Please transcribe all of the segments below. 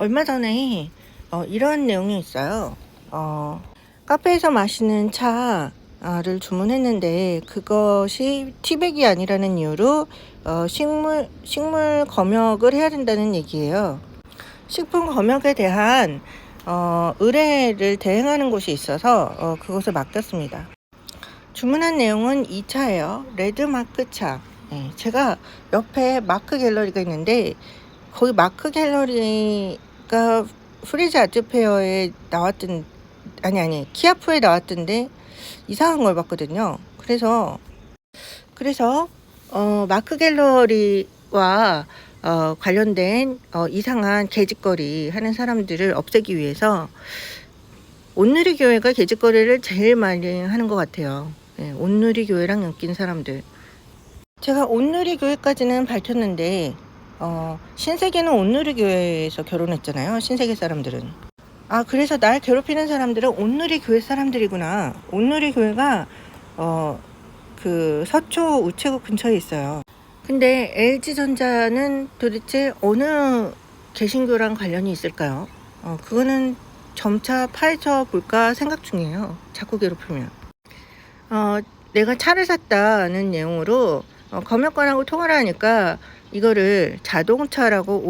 얼마 전에 이러한 내용이 있어요. 카페에서 마시는 차를 주문했는데 그것이 티백이 아니라는 이유로 식물 검역을 해야 된다는 얘기예요. 식품 검역에 대한 의뢰를 대행하는 곳이 있어서 그것을 맡겼습니다. 주문한 내용은 2차예요. 레드마크 차. 네, 제가 옆에 마크 갤러리가 있는데 거기 마크 갤러리가 프리즈 아트페어에 나왔던 키아프에 나왔던데 이상한 걸 봤거든요. 그래서 마크 갤러리와 관련된 이상한 개짓거리 하는 사람들을 없애기 위해서 온누리 교회가 개짓거리를 제일 많이 하는 것 같아요. 네, 온누리 교회랑 엮인 사람들. 제가 온누리 교회까지는 밝혔는데 신세계는 온누리 교회에서 결혼했잖아요. 신세계 사람들은. 그래서 날 괴롭히는 사람들은 온누리 교회 사람들이구나. 온누리 교회가 그 서초 우체국 근처에 있어요. 근데 LG전자는 도대체 어느 개신교랑 관련이 있을까요? 그거는 점차 파헤쳐 볼까 생각 중이에요. 자꾸 괴롭히면. 내가 차를 샀다는 내용으로 검역관하고 통화를 하니까 이거를 자동차라고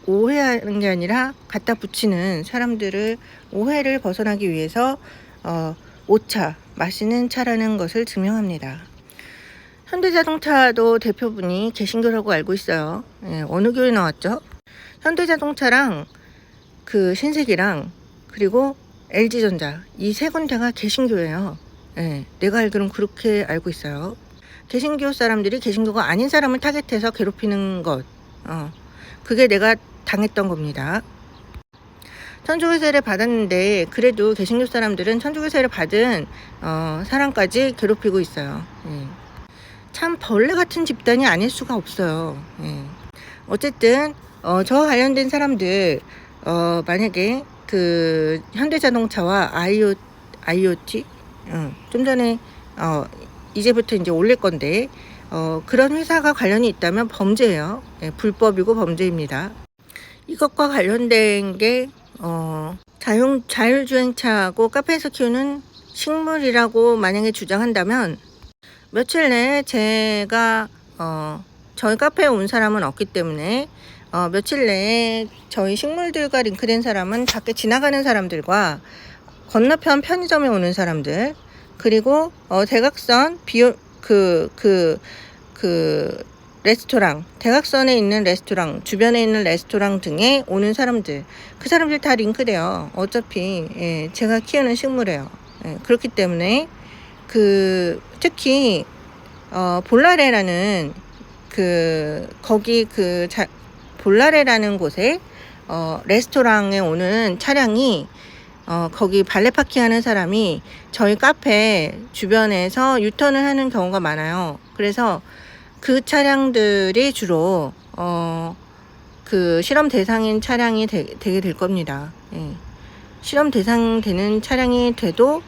오해하는 게 아니라 갖다 붙이는 사람들을 오해를 벗어나기 위해서 오차, 마시는 차라는 것을 증명합니다. 현대자동차도 대표분이 개신교라고 알고 있어요. 어느 교회 나왔죠? 현대자동차랑 그 신세계랑 그리고 LG전자 이 세 군데가 개신교예요. 내가 알기로는 그렇게 알고 있어요. 개신교 사람들이 개신교가 아닌 사람을 타겟해서 괴롭히는 것, 그게 내가 당했던 겁니다. 천주교세를 받았는데 그래도 개신교 사람들은 천주교세를 받은 사람까지 괴롭히고 있어요. 참 벌레 같은 집단이 아닐 수가 없어요. 어쨌든 저와 관련된 사람들 만약에 그 현대자동차와 IoT 좀 전에 이제부터 이제 올릴 건데 그런 회사가 관련이 있다면 범죄예요. 불법이고 범죄입니다. 이것과 관련된 게 자율주행차하고 카페에서 키우는 식물이라고 만약에 주장한다면 며칠 내에 제가 저희 카페에 온 사람은 없기 때문에 며칠 내에 저희 식물들과 링크된 사람은 밖에 지나가는 사람들과 건너편 편의점에 오는 사람들 그리고 대각선 레스토랑 대각선에 있는 레스토랑 주변에 있는 레스토랑 등에 오는 사람들 그 사람들 다 링크돼요. 어차피 제가 키우는 식물이에요. 그렇기 때문에 특히 볼라레라는 볼라레라는 곳에 레스토랑에 오는 차량이 거기 발레 파킹하는 사람이 저희 카페 주변에서 유턴을 하는 경우가 많아요. 그래서 그 차량들이 주로 그 실험 대상인 차량이 되게 될 겁니다. 실험 대상 되는 차량이 돼도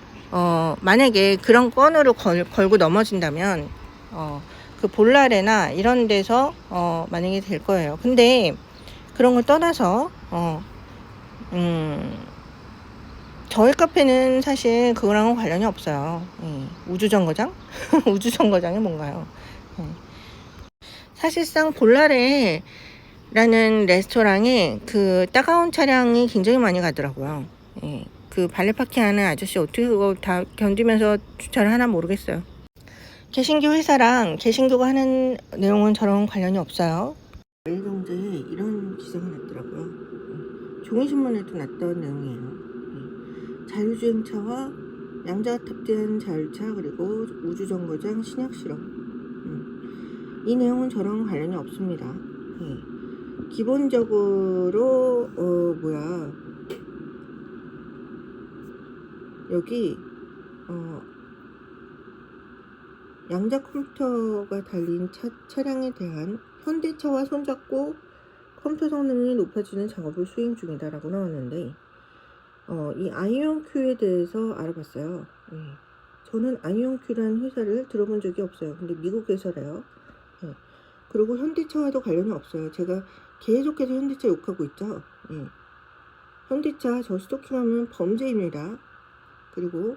만약에 그런 건으로 걸고 넘어진다면 그 볼라레나 이런 데서 만약에 될 거예요. 근데 그런 걸 떠나서 저희 카페는 사실 그거랑은 관련이 없어요. 우주정거장? 우주정거장이 뭔가요? 사실상 볼라레라는 레스토랑에 그 따가운 차량이 굉장히 많이 가더라고요. 그 발레 파킹하는 아저씨 어떻게 그거 다 견디면서 주차를 하나 모르겠어요. 개신교 회사랑 개신교가 하는 내용은 저랑 관련이 없어요. 매일경제에 이런 기사가 났더라고요. 종이신문에도 났던 내용이에요. 자율주행차와 양자가 탑재한 자율차 그리고 우주정거장 신약실험 이 내용은 저랑 관련이 없습니다. 기본적으로 여기 양자 컴퓨터가 달린 차량에 대한 현대차와 손잡고 컴퓨터 성능이 높아지는 작업을 수행 중이다 라고 나왔는데 이 아이온큐에 대해서 알아봤어요. 저는 아이온큐라는 회사를 들어본 적이 없어요. 근데 미국 회사래요. 그리고 현대차와도 관련이 없어요. 제가 계속해서 현대차 욕하고 있죠. 예. 현대차 저 스토킹하면 범죄입니다. 그리고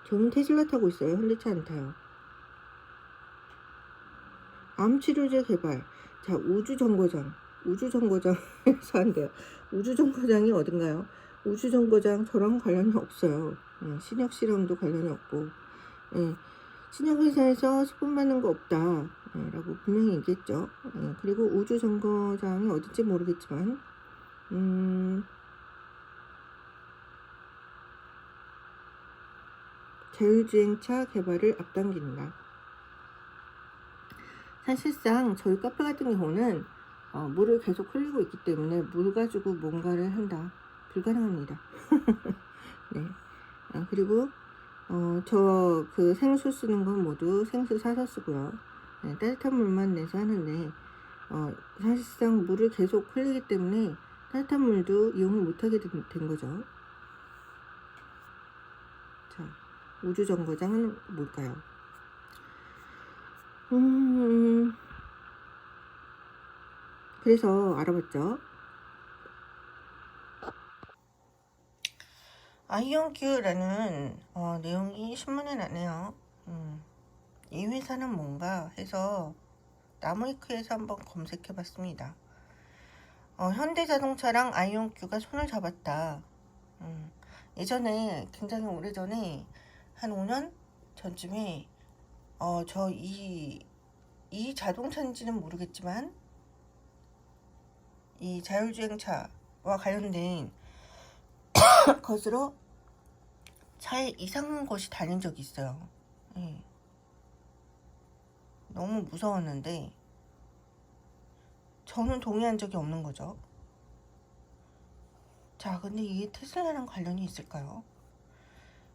저는 테슬라 타고 있어요. 현대차 안 타요. 암치료제 개발. 자, 우주정거장에서 한대요. 우주정거장이 어딘가요? 우주정거장 저랑 관련이 없어요. 신약 실험도 관련이 없고, 신약회사에서 스폰 받는 거 없다 라고 분명히 얘기했죠. 그리고 우주정거장이 어딘지 모르겠지만 자율주행차 개발을 앞당긴다. 사실상 저희 카페 같은 경우는 물을 계속 흘리고 있기 때문에 물 가지고 뭔가를 한다 불가능합니다. 네. 그리고 저 그 생수 쓰는 건 모두 생수 사서 쓰고요. 네, 따뜻한 물만 내서 하는데 사실상 물을 계속 흘리기 때문에 따뜻한 물도 이용을 못하게 된 거죠. 자, 우주정거장은 뭘까요? 그래서 알아봤죠. 아이온큐라는 내용이 신문에 나네요. 이 회사는 뭔가 해서 나무위크에서 한번 검색해 봤습니다. 현대자동차랑 아이온큐가 손을 잡았다. 예전에 굉장히 오래전에 한 5년 전쯤에 저 이 자동차인지는 모르겠지만 이 자율주행차와 관련된 것으로 차에 이상한 것이 다닌 적이 있어요. 너무 무서웠는데 저는 동의한 적이 없는 거죠. 자, 근데 이게 테슬라랑 관련이 있을까요?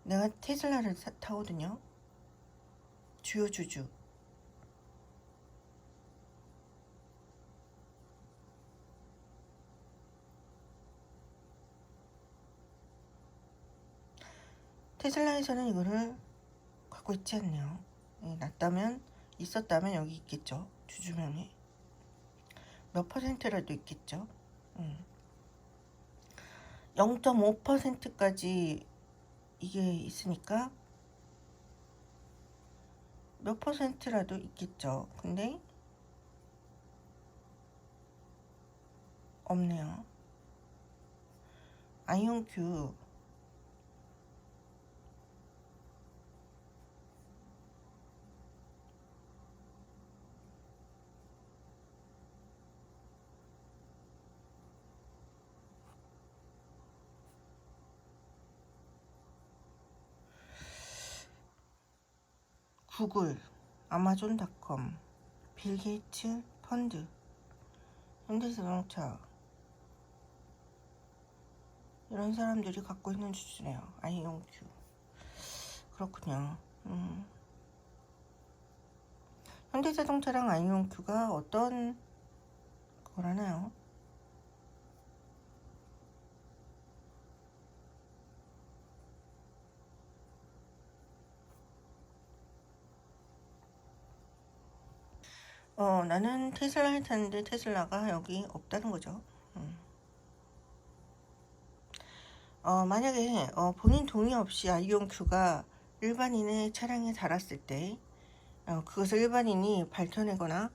내가 테슬라를 타거든요. 주요 주주. 테슬라에서는 이거를 갖고 있지 않네요. 있었다면 여기 있겠죠. 주주명에 몇 퍼센트라도 있겠죠. 0.5%까지 이게 있으니까 몇 퍼센트라도 있겠죠. 근데 없네요. 아이온큐 구글, 아마존닷컴, 빌 게이츠 펀드, 현대자동차 이런 사람들이 갖고 있는 주주네요. 아이온큐. 그렇군요. 현대자동차랑 아이온큐가 어떤 거라나요? 나는 테슬라를 탔는데 테슬라가 여기 없다는 거죠. 만약에 본인 동의 없이 아이온큐가 일반인의 차량에 달았을 때 그것을 일반인이 밝혀내거나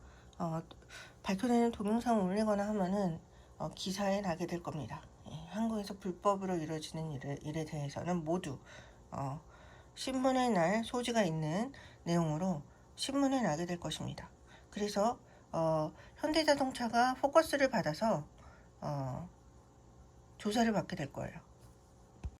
밝혀내는 동영상을 올리거나 하면은 기사에 나게 될 겁니다. 한국에서 불법으로 이루어지는 일에 대해서는 모두 신문에 날 소지가 있는 내용으로 신문에 나게 될 것입니다. 그래서 현대자동차가 포커스를 받아서 조사를 받게 될 거예요.